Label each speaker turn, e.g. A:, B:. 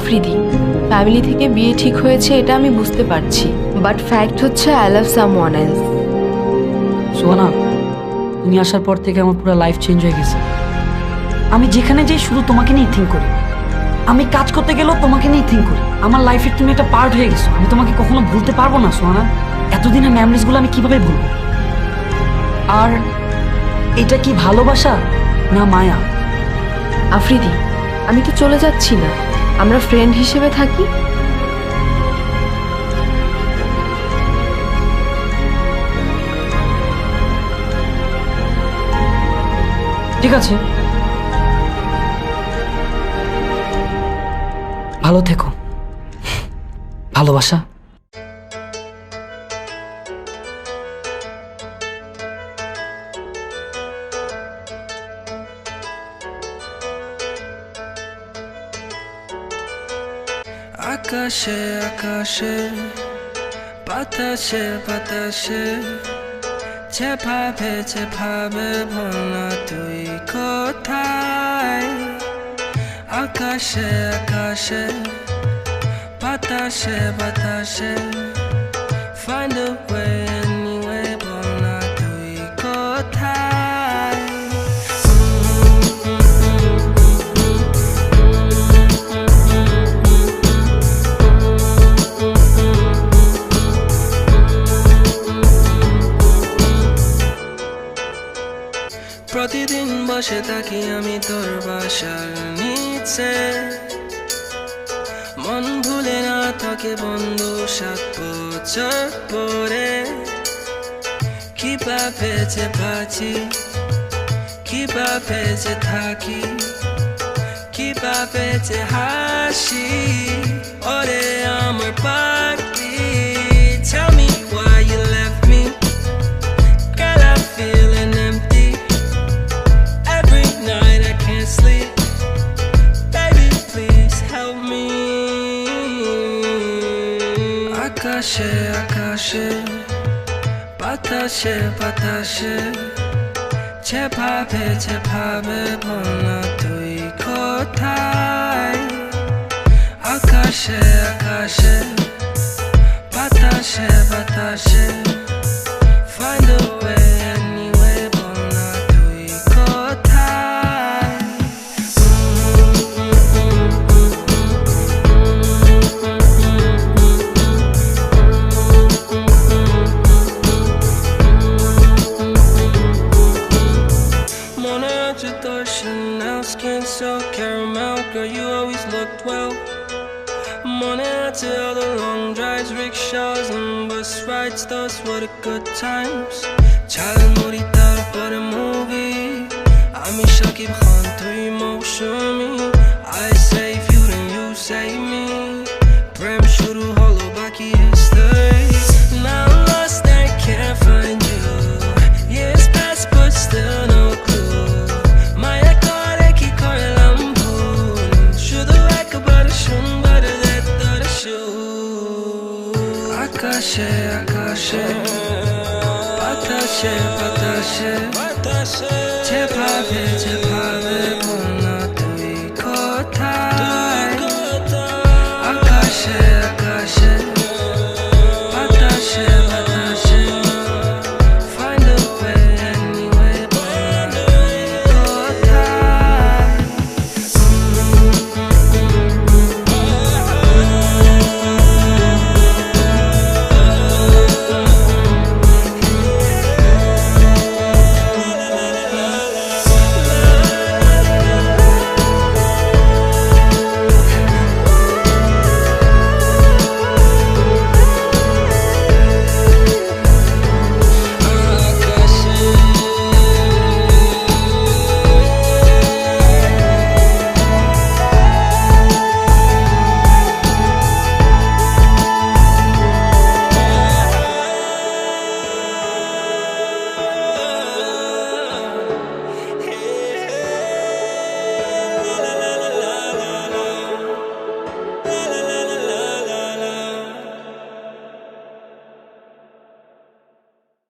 A: Afridi, family থেকে বিয়ে ঠিক হয়েছে এটা আমি বুঝতে পারছি, বাট ফ্যাক্ট হচ্ছে I love someone else.
B: Sohana, তুমি আসার পর থেকে আমার পুরো লাইফ চেঞ্জ হয়ে গেছে। আমি যেখানে যাই শুধু তোমাকে নিয়ে থিঙ্ক করি, আমি কাজ করতে গেলেও তোমাকে নিয়ে থিঙ্ক করি। আমার লাইফের তুমি একটা পার্ট হয়ে গেছো, আমি তোমাকে কখনো ভুলতে পারবো না সোহানা। এতদিনের মেমোরিজগুলো আমি কিভাবে ভুলবো? আর এটা কি ভালোবাসা না মায়া?
A: আফ্রিদি, আমি তো চলে যাচ্ছি না, আমরা ফ্রেন্ড হিসেবে থাকি।
B: ঠিক আছে, ভালো থেকো। ভালোবাসা।
C: আকাশে আকাশে বাতাসে বাতাসে যেভাবে যেভাবে বলনা তুই কোথায়। আকাশে আকাশে বাতাসে বাতাসে find a way anyway বলনা তুই কোথায়। প্রতিদিন বসে থাকি আমি তোর বাসার নিচে, মন ভুলে না থাকে বন্ধু 7 বছর পরে। কিভাবে যে বাঁচি, কিভাবে যে থাকি, কিভাবে যে হাসি, ওরে আমার পাখি। Tell me why you left me, girl I'm feeling empty. Every night I can't sleep, baby please help me. আকাশে আকাশে বাতাসে বাতাসে যেভাবে যেভাবে বলনা তুই কোথায়। আকাশে আকাশে বাতাসে বাতাসে find a way anyway বলনা তুই কোথায়। মনে আছে তোর Chanel skin so caramel, girl you always looked well. মনে আছে all the long drives, rickshaws and bus rides, those were the good times. Jhalmuri তারপরে মুভি, আমি শাকিব খান তুই মৌসুমী। I save you then you save me, প্রেম শুরু হলো বাকি history. Now I'm lost I can't find you, years pass but still no clue. মায়া করে কি করলাম ভুল, শুধু একবার শুনবার দে তোর সুর। আকাশে আকাশে বাতাসে বাতাসে যেভাবে যেভাবে